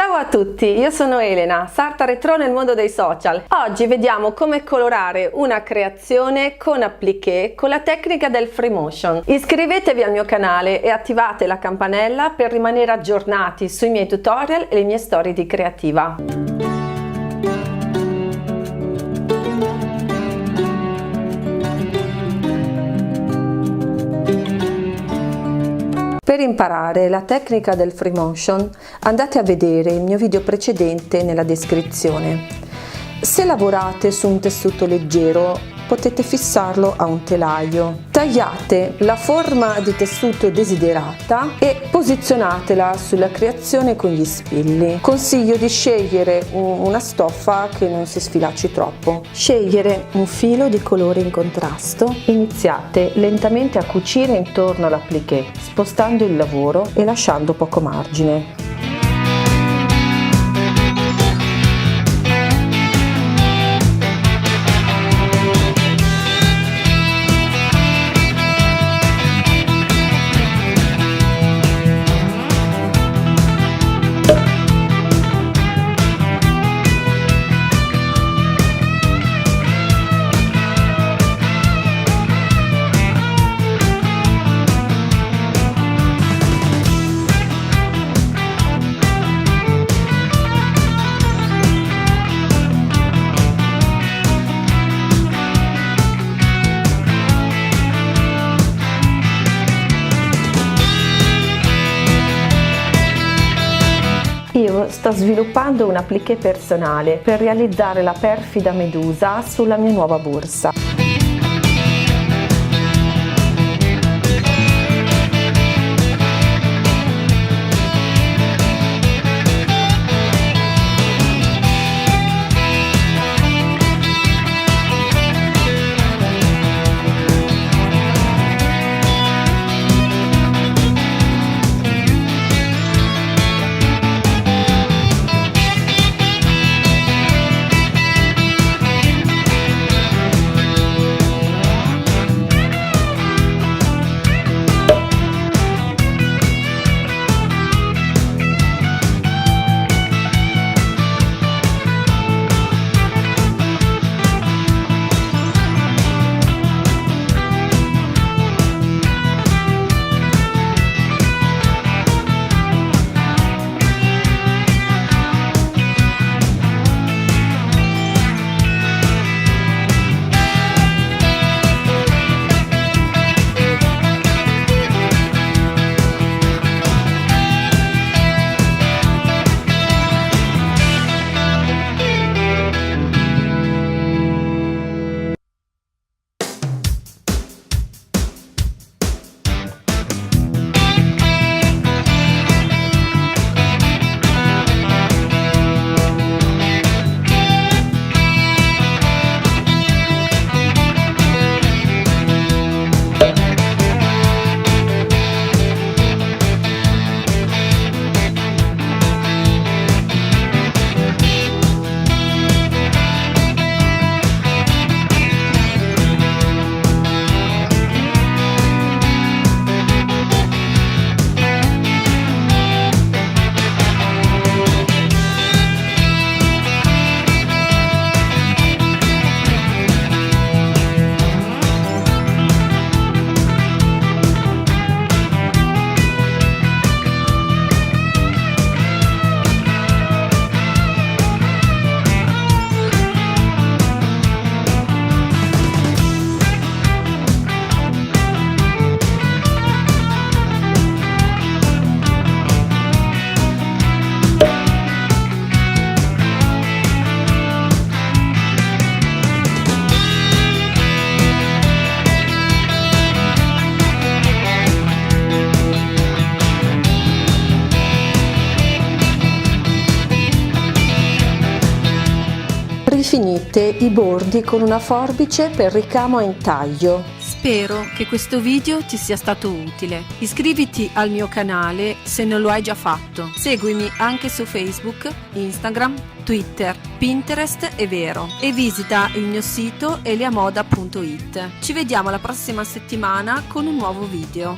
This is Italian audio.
Ciao a tutti, io sono Elena, sarta retro nel mondo dei social. Oggi vediamo come colorare una creazione con appliqué con la tecnica del free motion. Iscrivetevi al mio canale e attivate la campanella per rimanere aggiornati sui miei tutorial e le mie storie di creativa. Per imparare la tecnica del free motion andate a vedere il mio video precedente nella descrizione. Se lavorate su un tessuto leggero potete fissarlo a un telaio. Tagliate la forma di tessuto desiderata e posizionatela sulla creazione con gli spilli. Consiglio di scegliere una stoffa che non si sfilacci troppo. Scegliere un filo di colore in contrasto. Iniziate lentamente a cucire intorno all'appliqué, spostando il lavoro e lasciando poco margine. Io sto sviluppando un appliqué personale per realizzare la perfida medusa sulla mia nuova borsa. Rifinite i bordi con una forbice per ricamo a intaglio. Spero che questo video ti sia stato utile. Iscriviti al mio canale se non lo hai già fatto. Seguimi anche su Facebook, Instagram, Twitter, Pinterest e Vero. E visita il mio sito eliamoda.it. Ci vediamo la prossima settimana con un nuovo video.